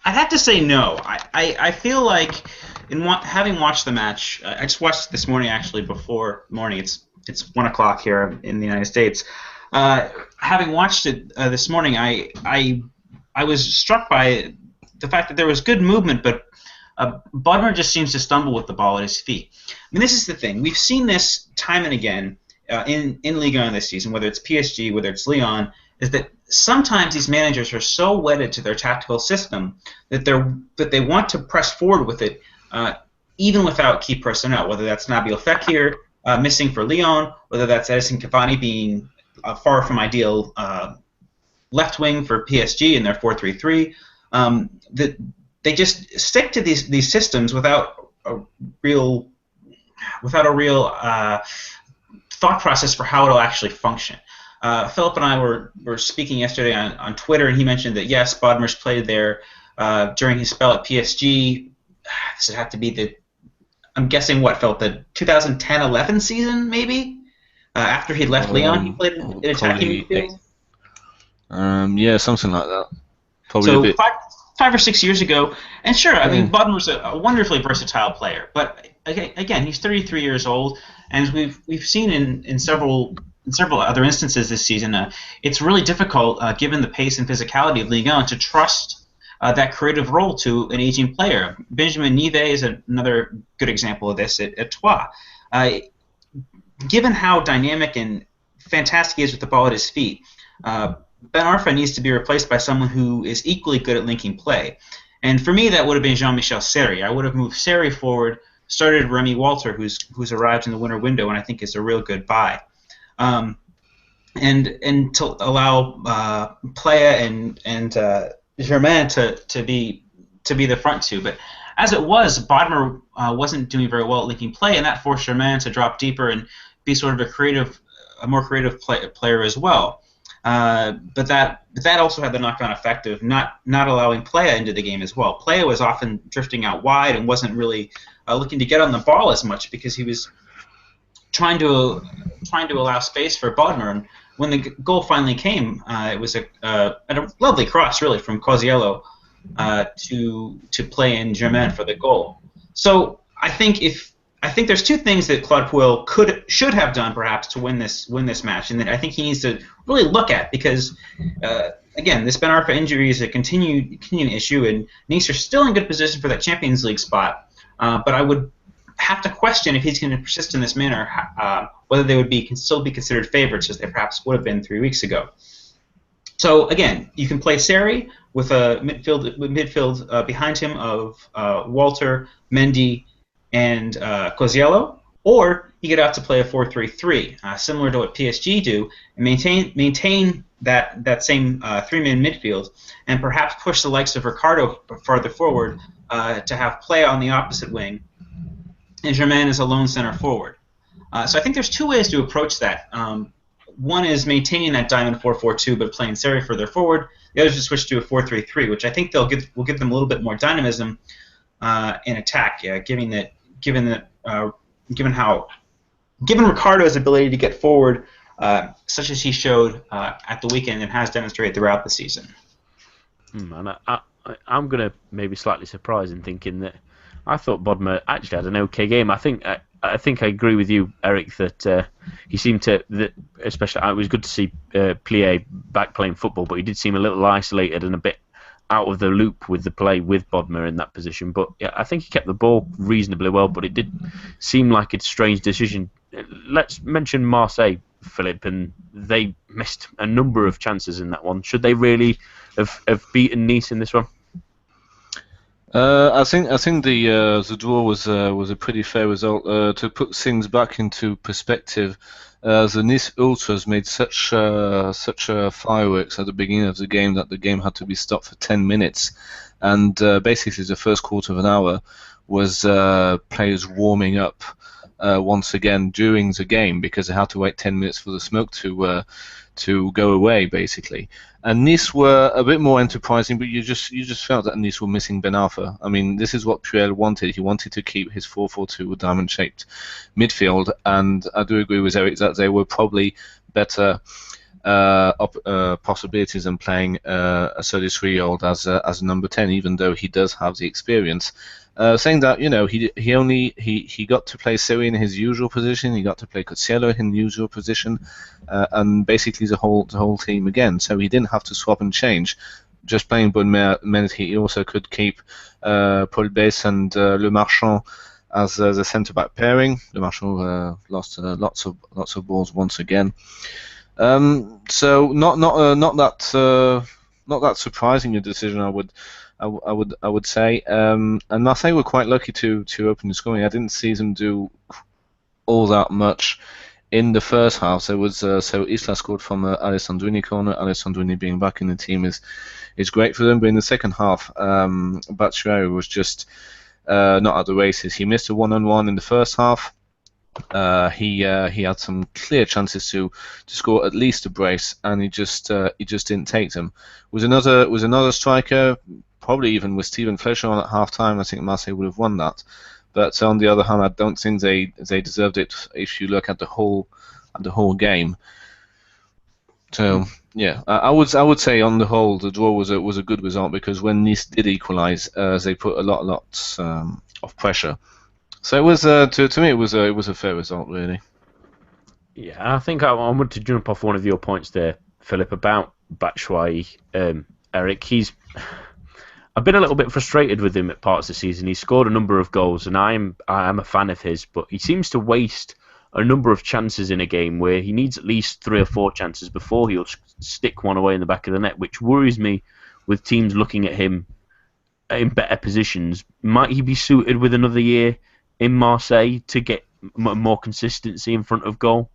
have to say no. I feel like having watched the match, I just watched this morning actually before morning. It's 1 o'clock here in the United States. Having watched it this morning, I was struck by the fact that there was good movement, but Bodmer just seems to stumble with the ball at his feet. I mean, this is the thing. We've seen this time and again in Ligue 1 this season, whether it's PSG, whether it's Lyon, is that sometimes these managers are so wedded to their tactical system that they want to press forward with it, even without key personnel, whether that's Nabil Fekir missing for Lyon, whether that's Edison Cavani being far from ideal left wing for PSG in their 4-3-3. That they just stick to these systems without a real thought process for how it'll actually function. Philip and I were speaking yesterday on Twitter, and he mentioned that yes, Bodmer's played there during his spell at PSG. This would have to be I'm guessing what, Philip, the 2010-11 season maybe? After he'd left Lyon, he played in attacking midfield. Yeah, something like that. Probably so a bit. 5 or 6 years ago, and sure, I mean, Bodmer's a wonderfully versatile player, but again, he's 33 years old, and we've seen in several other instances this season, it's really difficult, given the pace and physicality of Ligue 1, to trust that creative role to an aging player. Benjamin Nive is another good example of this at Troyes. Given how dynamic and fantastic he is with the ball at his feet, Ben Arfa needs to be replaced by someone who is equally good at linking play. And for me, that would have been Jean-Michel Seri. I would have moved Seri forward, started Remy Walter, who's arrived in the winter window, and I think is a real good buy. And to allow Playa and Germain to be the front two. But as it was, Bodmer wasn't doing very well at linking play, and that forced Germain to drop deeper and be sort of a more creative player as well. But that also had the knock-on effect of not allowing Playa into the game as well. Playa was often drifting out wide and wasn't really looking to get on the ball as much because he was trying to allow space for Bodmer. And when the goal finally came, it was a lovely cross, really, from Coziello to play in Germain for the goal. So I think there's two things that Claude Puel should have done perhaps to win this match, and that I think he needs to really look at because again, this Ben Arfa injury is a continuing issue, and Nice are still in good position for that Champions League spot. But I would have to question if he's going to persist in this manner, whether they would still be considered favorites as they perhaps would have been 3 weeks ago. So again, you can play Seri with a midfield behind him of Walter, Mendy, and Coziello, or you get out to play a 4-3-3, similar to what PSG do, and maintain that same three-man midfield, and perhaps push the likes of Ricardo farther forward to have play on the opposite wing, and Germain is a lone center forward. So I think there's two ways to approach that. One is maintaining that diamond 4-4-2, but playing Seri further forward. The other is to switch to a 4-3-3, which I think will give them a little bit more dynamism in attack. Yeah, given Ricardo's ability to get forward, such as he showed at the weekend and has demonstrated throughout the season. And I'm going to maybe slightly surprised in thinking that I thought Bodmer actually had an okay game. I think I agree with you, Eric, that he seemed to, especially it was good to see Plié back playing football, but he did seem a little isolated and a bit out of the loop with the play with Bodmer in that position. But yeah, I think he kept the ball reasonably well, but it did seem like a strange decision. Let's mention Marseille, Philip, and they missed a number of chances in that one. Should they really have beaten Nice in this one? I think the draw was a pretty fair result. To put things back into perspective, the Nice Ultras made such fireworks at the beginning of the game that the game had to be stopped for 10 minutes, and basically the first quarter of an hour was players warming up once again during the game because they had to wait 10 minutes for the smoke to go away, basically. And Nice were a bit more enterprising, but you just felt that Nice were missing Ben Arfa. I mean, this is what Puel wanted. He wanted to keep his 4-4-2 diamond-shaped midfield, and I do agree with Eric that they were probably better possibilities than playing a 33-year-old as a number 10, even though he does have the experience. Saying that, he got to play Seri in his usual position, he got to play Cotsiello in the usual position, and basically the whole team again. So he didn't have to swap and change. Just playing Bonne meant he also could keep Paul Bess and Le Marchand as the centre back pairing. Le Marchand lost lots of balls once again. So not that surprising a decision, I would say. And Marseille were quite lucky to open the scoring. I didn't see them do all that much in the first half. There was so Isla scored from Alessandrini corner. Alessandrini being back in the team is great for them. But in the second half, Batshuayi was just not at the races. He missed a one-on-one in the first half. He had some clear chances to score at least a brace, and he just didn't take them. Was another striker, probably even with Steven Fleischer on at half time, I think Marseille would have won that. But on the other hand, I don't think they deserved it if you look at the whole game. So yeah, I would say on the whole the draw was a good result, because when Nice did equalise, they put a lot of pressure. So it was to me it was a fair result, really. Yeah, I think I want to jump off one of your points there, Philip, about Batshuayi. Eric, I've been a little bit frustrated with him at parts of the season. He's scored a number of goals, and I am a fan of his, but he seems to waste a number of chances in a game where he needs at least 3 or 4 chances before he'll stick one away in the back of the net, which worries me with teams looking at him in better positions. Might he be suited with another year in Marseille to get more consistency in front of goal?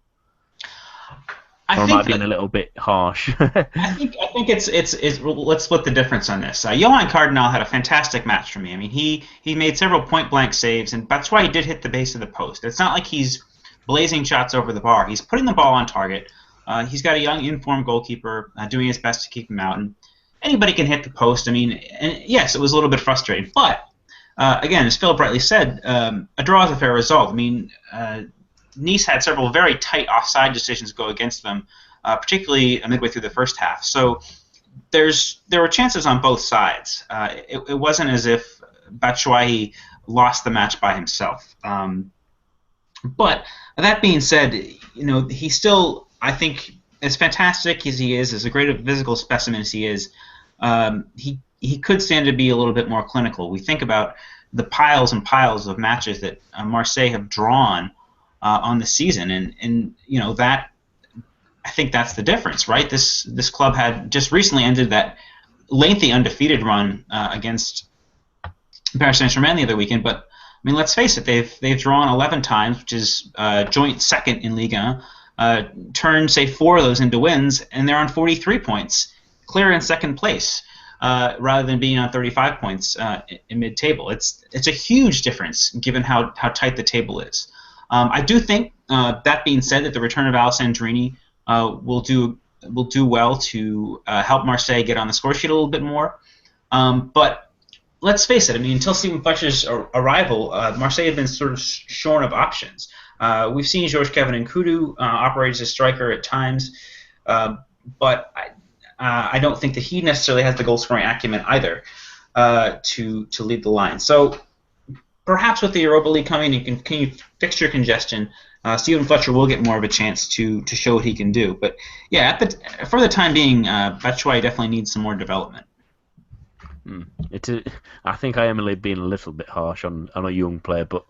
Or am I being a little bit harsh? I think it's let's split the difference on this. Johan Cardinal had a fantastic match for me. I mean, he made several point blank saves, and Batshuayi did hit the base of the post. It's not like he's blazing shots over the bar. He's putting the ball on target. He's got a young, informed goalkeeper doing his best to keep him out, and anybody can hit the post. I mean, and yes, it was a little bit frustrating, but again, as Philip rightly said, a draw is a fair result. I mean, Nice had several very tight offside decisions go against them, particularly midway through the first half. So there were chances on both sides. It wasn't as if Batshuayi lost the match by himself. But that being said, he still, I think, as fantastic as he is, as a great a physical specimen as he is, he could stand to be a little bit more clinical. We think about the piles and piles of matches that Marseille have drawn on the season, and that, I think that's the difference, right? This club had just recently ended that lengthy undefeated run against Paris Saint-Germain the other weekend, but I mean, let's face it, they've drawn 11 times, which is joint second in Ligue 1, turned, say, 4 of those into wins, and they're on 43 points, clear in second place, rather than being on 35 points in mid-table. It's a huge difference given how tight the table is. I do think, that being said, that the return of Alessandrini will do well to help Marseille get on the score sheet a little bit more. But let's face it, I mean, until Steven Fletcher's arrival, Marseille have been sort of shorn of options. We've seen Georges-Kevin Nkoudou operate as a striker at times, but I don't think that he necessarily has the goal-scoring acumen either to lead the line. So perhaps with the Europa League coming and continued fixture congestion, Stephen Fletcher will get more of a chance to show what he can do. But yeah, for the time being, Batshuayi definitely needs some more development. I think I am being a little bit harsh on a young player, but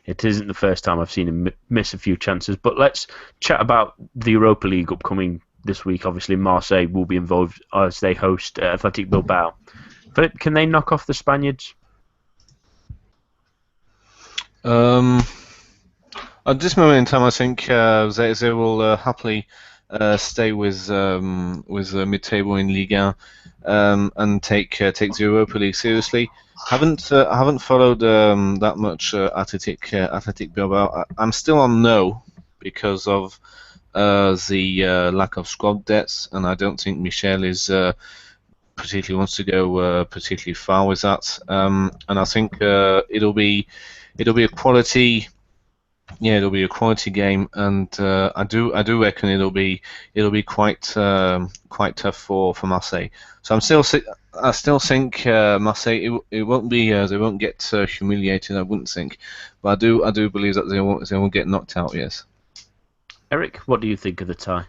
it isn't the first time I've seen him miss a few chances. But let's chat about the Europa League upcoming this week. Obviously, Marseille will be involved as they host Athletic Bilbao. Philip, can they knock off the Spaniards? At this moment in time, I think they will happily stay with mid-table in Ligue 1 and take the Europa League seriously. Haven't followed that much Athletic Bilbao. I'm still on no because of the lack of squad depth, and I don't think Michel is particularly wants to go particularly far with that. And I think it'll be a quality. Yeah, it'll be a quality game, and I do reckon it'll be quite tough for Marseille. So I still think Marseille it won't be they won't get humiliated. I wouldn't think, but I do believe that they won't get knocked out. Yes. Eric, what do you think of the tie?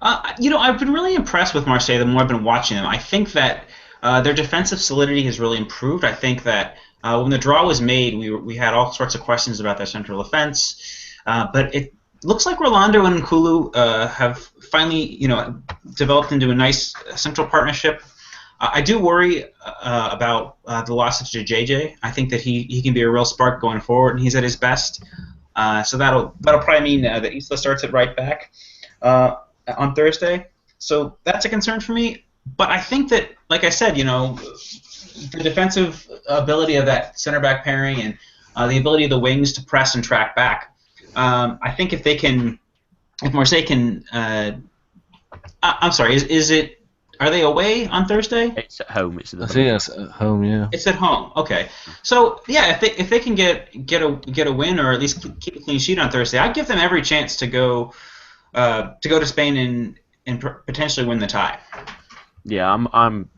I've been really impressed with Marseille the more I've been watching them. I think that their defensive solidity has really improved. I think that when the draw was made, we had all sorts of questions about their central defense, but it looks like Rolando and Nkulu have finally, developed into a nice central partnership. I do worry about the loss of JJ. I think that he can be a real spark going forward, and he's at his best. So that'll probably mean that Isla starts at right back on Thursday. So that's a concern for me. But I think that, like I said, the defensive ability of that center back pairing and the ability of the wings to press and track back. I think if Marseille can, I'm sorry, are they away on Thursday? It's at home. I think it's at home. Yeah. It's at home. Okay. So yeah, if they can get a win or at least keep a clean sheet on Thursday, I'd give them every chance to go to Spain and potentially win the tie. Yeah, I'm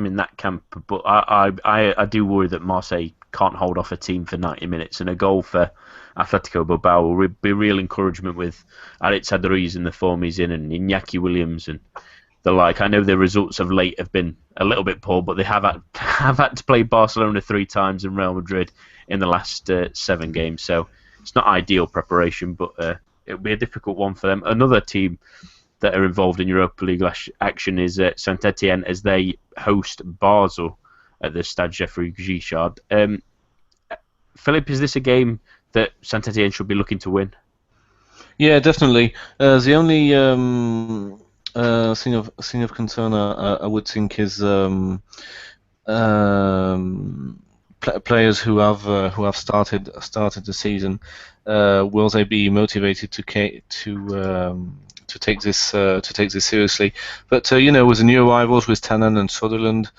in that camp, but I do worry that Marseille can't hold off a team for 90 minutes, and a goal for Atletico Bilbao will be real encouragement with Aritz Aduriz in the form he's in, and Iñaki Williams and the like. I know their results of late have been a little bit poor, but they have had to play Barcelona 3 times and Real Madrid in the last 7 games, so it's not ideal preparation, but it'll be a difficult one for them. Another team that are involved in Europa League action is Saint-Etienne as they host Basel at the Stade Geoffroy Guichard. Philip, is this a game that Saint-Etienne should be looking to win? Yeah, definitely. The only thing of concern I would think is players who have started the season. Will they be motivated to take this seriously? But with the new arrivals with Tannen and Sutherland,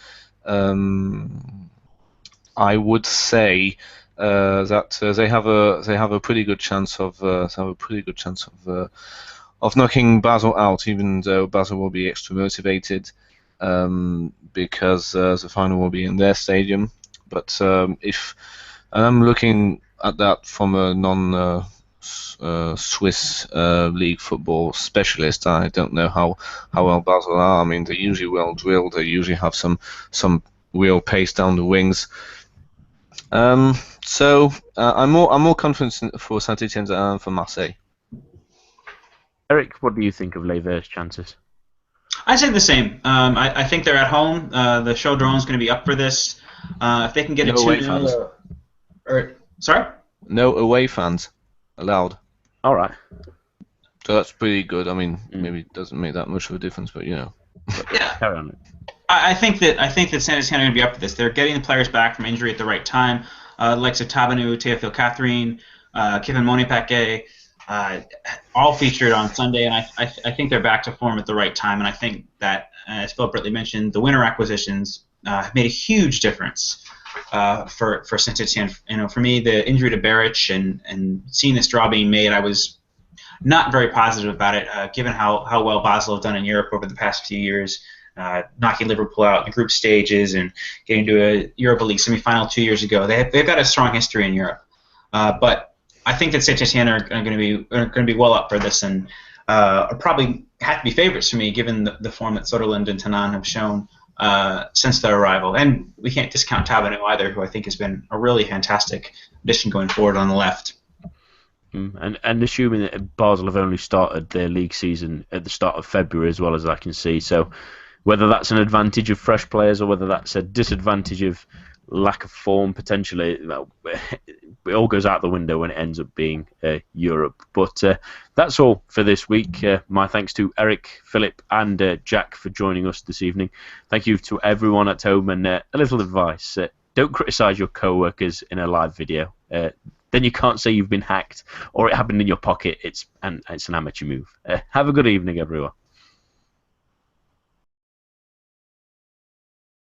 I would say that they have a pretty good chance of knocking Basel out, even though Basel will be extra motivated because the final will be in their stadium. But if I'm looking at that from a non-Swiss league football specialist, I don't know how well Basel are. I mean, they're usually well drilled. They usually have some real pace down the wings. So I'm more confident for Saint-Etienne than for Marseille. Eric, what do you think of Lever's chances? I say the same. I think they're at home. The Chaudron is going to be up for this. If they can get No a 2-0, sorry? No away fans allowed. All right. So that's pretty good. I mean, maybe it doesn't make that much of a difference, but Yeah. Carry on. I think that Saint-Etienne are going to be up for this. They're getting the players back from injury at the right time. The likes of Tabanu, Théophile Catherine, Kevin Monipake, all featured on Sunday, and I think they're back to form at the right time. And I think that, as Philip Britley mentioned, the winter acquisitions have made a huge difference for Saint-Etienne. For me, the injury to Beric and seeing this draw being made, I was not very positive about it, given how well Basel have done in Europe over the past few years. knocking Liverpool out in the group stages and getting to a Europa League semi-final 2 years ago. They've got a strong history in Europe, but I think that Saint-Etienne are going to be well up for this and are probably have to be favourites for me given the form that Soderlund and Tanan have shown since their arrival. And we can't discount Taverneau either, who I think has been a really fantastic addition going forward on the left. And assuming that Basel have only started their league season at the start of February, as well as I can see, so whether that's an advantage of fresh players or whether that's a disadvantage of lack of form, potentially, it all goes out the window when it ends up being Europe. But that's all for this week. My thanks to Eric, Philip, and Jack for joining us this evening. Thank you to everyone at home, and a little advice: don't criticise your co-workers in a live video. Then you can't say you've been hacked or it happened in your pocket. It's an amateur move. Have a good evening, everyone.